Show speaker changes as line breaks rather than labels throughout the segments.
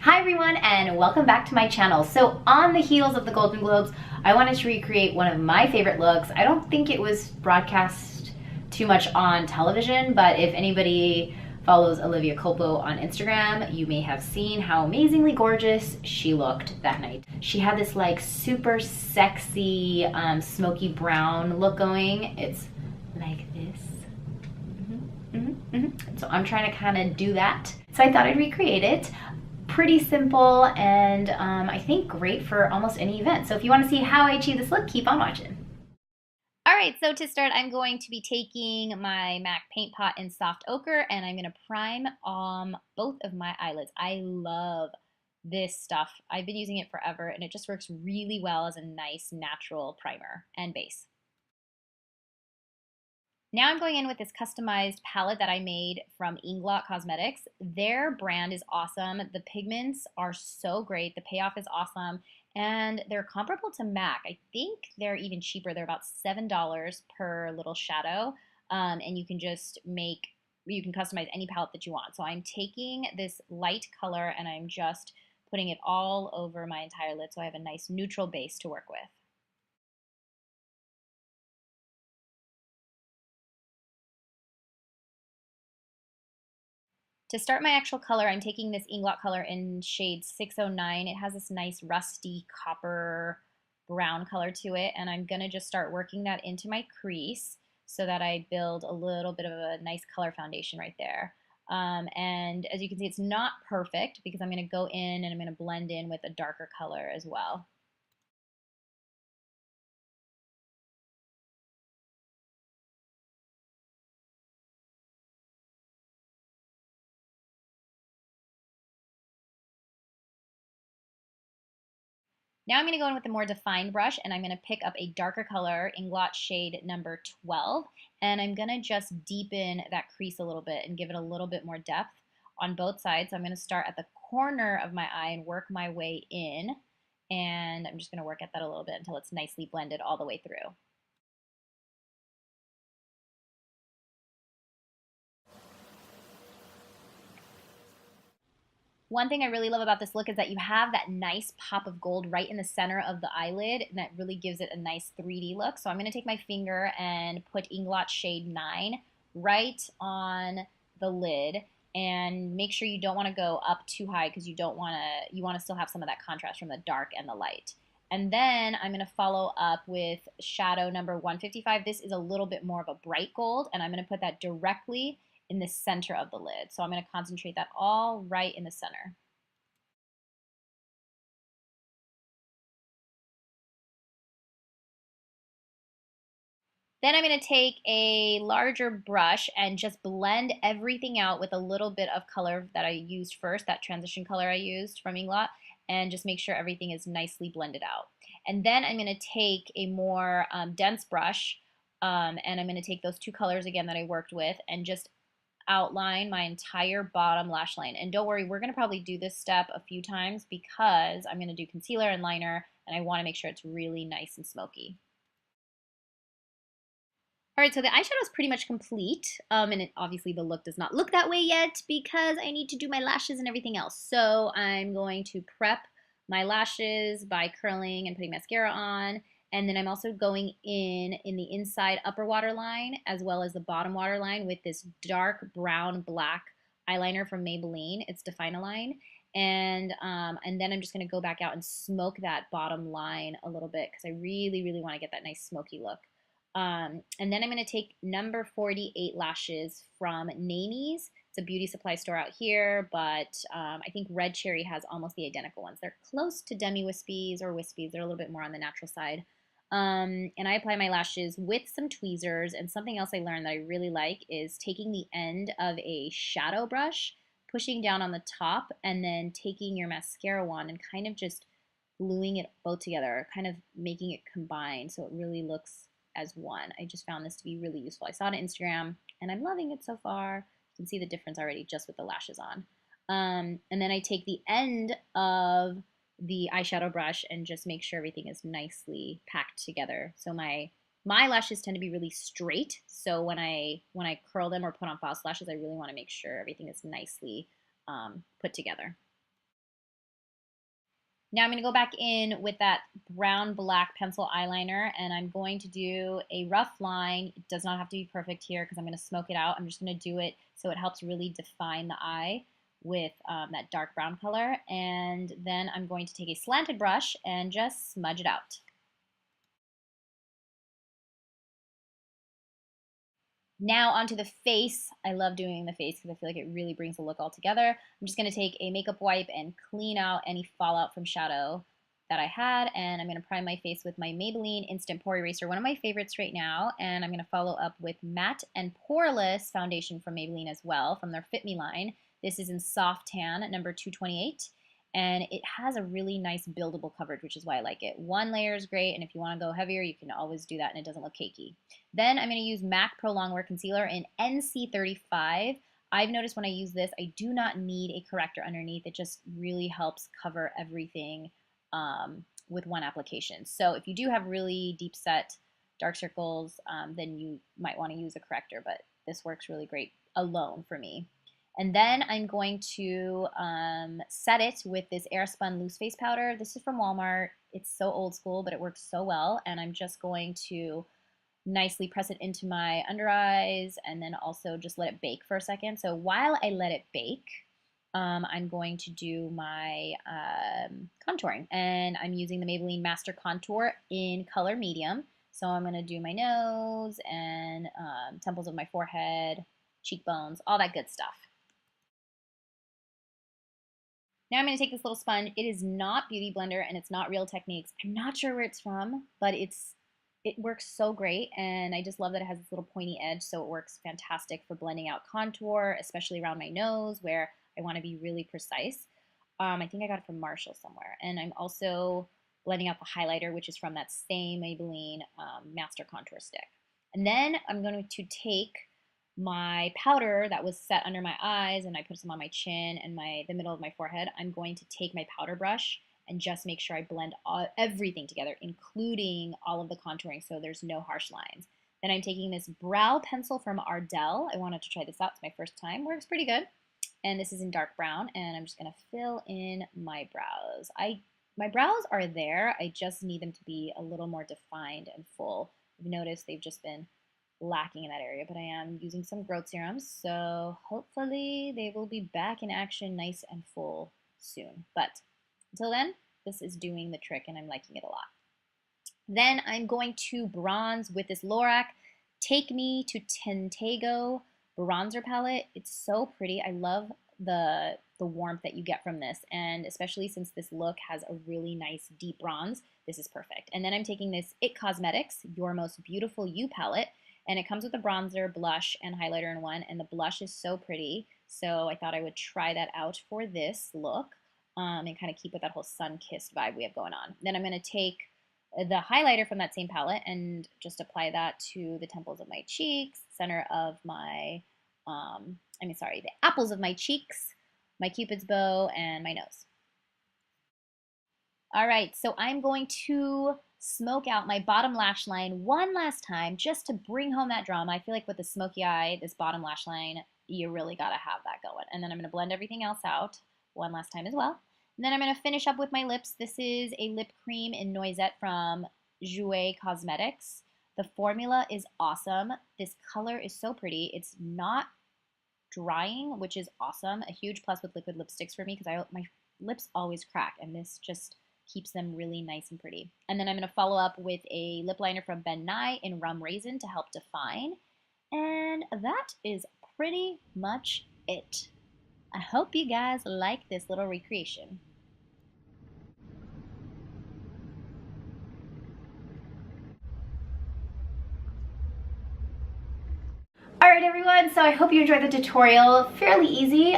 Hi everyone and welcome back to my channel. So on the heels of the Golden Globes, I wanted to recreate one of my favorite looks. I don't think it was broadcast too much on television, but if anybody follows Olivia Culpo on Instagram, you may have seen how amazingly gorgeous she looked that night. She had this like super sexy smoky brown look going. It's like this. So I'm trying to kind of do that. So I thought I'd recreate it. Pretty simple and I think great for almost any event. So if you want to see how I achieve this look, keep on watching. All right, so to start, I'm going to be taking my MAC Paint Pot in Soft Ochre and I'm going to prime both of my eyelids. I love this stuff. I've been using it forever and it just works really well as a nice natural primer and base. Now I'm going in with this customized palette that I made from Inglot Cosmetics. Their brand is awesome. The pigments are so great. The payoff is awesome. And they're comparable to MAC. I think they're even cheaper. They're about $7 per little shadow. And you can just you can customize any palette that you want. So I'm taking this light color and I'm just putting it all over my entire lid so I have a nice neutral base to work with. To start my actual color, I'm taking this Inglot color in shade 609. It has this nice rusty copper brown color to it, and I'm gonna just start working that into my crease so that I build a little bit of a nice color foundation right there. And as you can see, it's not perfect because I'm gonna go in and I'm gonna blend in with a darker color as well. Now I'm going to go in with a more defined brush and I'm going to pick up a darker color, Inglot shade number 12, and I'm going to just deepen that crease a little bit and give it a little bit more depth on both sides. So I'm going to start at the corner of my eye and work my way in, and I'm just going to work at that a little bit until it's nicely blended all the way through. One thing I really love about this look is that you have that nice pop of gold right in the center of the eyelid, and that really gives it a nice 3D look. So I'm going to take my finger and put Inglot shade 9 right on the lid, and make sure you don't want to go up too high because you want to still have some of that contrast from the dark and the light. And then I'm going to follow up with shadow number 155. This is a little bit more of a bright gold, and I'm going to put that directly in the center of the lid. So I'm going to concentrate that all right in the center. Then I'm going to take a larger brush and just blend everything out with a little bit of color that I used first, that transition color I used from Inglot, and just make sure everything is nicely blended out. And then I'm going to take a more dense brush and I'm going to take those two colors again that I worked with and just outline my entire bottom lash line. And don't worry, we're going to probably do this step a few times because I'm going to do concealer and liner and I want to make sure it's really nice and smoky. All right, so the eyeshadow is pretty much complete, and obviously the look does not look that way yet because I need to do my lashes and everything else. So I'm going to prep my lashes by curling and putting mascara on, and then I'm also going in the inside upper waterline as well as the bottom waterline with this dark brown black eyeliner from Maybelline. It's Define-A-Line. And then I'm just going to go back out and smoke that bottom line a little bit because I really, really want to get that nice smoky look. And then I'm going to take number 48 lashes from Naimie's. It's a beauty supply store out here, but I think Red Cherry has almost the identical ones. They're close to demi wispies or wispies. They're a little bit more on the natural side. And I apply my lashes with some tweezers. And something else I learned that I really like is taking the end of a shadow brush, pushing down on the top, and then taking your mascara wand and kind of just gluing it both together, kind of making it combine so it really looks as one. I just found this to be really useful. I saw it on Instagram and I'm loving it so far. You can see the difference already just with the lashes on. And then I take the end of the eyeshadow brush and just make sure everything is nicely packed together. So my lashes tend to be really straight. So when I curl them or put on false lashes, I really want to make sure everything is nicely put together. Now I'm going to go back in with that brown black pencil eyeliner, and I'm going to do a rough line. It does not have to be perfect here because I'm going to smoke it out. I'm just going to do it so it helps really define the eye with that dark brown color. And then I'm going to take a slanted brush and just smudge it out. Now onto the face. I love doing the face because I feel like it really brings the look all together. I'm just going to take a makeup wipe and clean out any fallout from shadow that I had, and I'm going to prime my face with my Maybelline Instant Pore Eraser, one of my favorites right now, and I'm going to follow up with Matte and Poreless foundation from Maybelline as well, from their Fit Me line. This is in Soft Tan, number 228. And it has a really nice buildable coverage, which is why I like it. One layer is great, and if you want to go heavier, you can always do that, and it doesn't look cakey. Then I'm going to use MAC Pro Longwear Concealer in NC35. I've noticed when I use this, I do not need a corrector underneath. It just really helps cover everything with one application. So if you do have really deep set dark circles, then you might want to use a corrector, but this works really great alone for me. And then I'm going to set it with this Airspun loose face powder. This is from Walmart. It's so old school, but it works so well. And I'm just going to nicely press it into my under eyes and then also just let it bake for a second. So while I let it bake, I'm going to do my contouring. And I'm using the Maybelline Master Contour in color medium. So I'm going to do my nose and temples of my forehead, cheekbones, all that good stuff. Now I'm going to take this little sponge. It is not Beauty Blender and it's not Real Techniques. I'm not sure where it's from, but it works so great, and I just love that it has this little pointy edge, so it works fantastic for blending out contour, especially around my nose where I want to be really precise. I think I got it from Marshall somewhere, and I'm also blending out the highlighter, which is from that same Maybelline Master Contour Stick. And then I'm going to take my powder that was set under my eyes, and I put some on my chin and the middle of my forehead. I'm going to take my powder brush and just make sure I blend everything together, including all of the contouring, so there's no harsh lines. Then I'm taking this brow pencil from Ardell. I wanted to try this out. It's my first time. Works pretty good. And this is in dark brown, and I'm just going to fill in my brows. My brows are there. I just need them to be a little more defined and full. I've noticed they've just been lacking in that area, but I am using some growth serums, so hopefully they will be back in action nice and full soon. But until then, this is doing the trick and I'm liking it a lot. Then I'm going to bronze with this LORAC Take Me to Tantego bronzer palette. It's so pretty. I love the warmth that you get from this, and especially since this look has a really nice deep bronze, this is perfect. And then I'm taking this IT Cosmetics Your Most Beautiful You palette, and it comes with a bronzer, blush, and highlighter in one, and the blush is so pretty, so I thought I would try that out for this look and kind of keep with that whole sun-kissed vibe we have going on. Then I'm going to take the highlighter from that same palette and just apply that to the temples of my cheeks, center of my, the apples of my cheeks, my cupid's bow, and my nose. All right, so I'm going to smoke out my bottom lash line one last time just to bring home that drama. I feel like with the smoky eye, this bottom lash line, you really got to have that going. And then I'm going to blend everything else out one last time as well. And then I'm going to finish up with my lips. This is a lip cream in Noisette from Jouer Cosmetics. The formula is awesome. This color is so pretty. It's not drying, which is awesome. A huge plus with liquid lipsticks for me because my lips always crack, and this just keeps them really nice and pretty. And then I'm going to follow up with a lip liner from Nye in Rum Raisin to help define. And that is pretty much it. I hope you guys like this little recreation. Alright everyone, so I hope you enjoyed the tutorial. Fairly easy,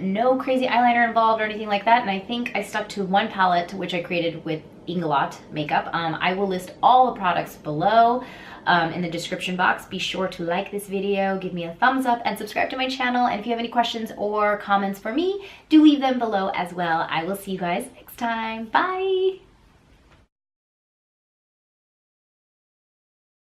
no crazy eyeliner involved or anything like that, and I think I stuck to one palette which I created with Inglot makeup. I will list all the products below in the description box. Be sure to like this video, give me a thumbs up, and subscribe to my channel. And if you have any questions or comments for me, do leave them below as well. I will see you guys next time. Bye!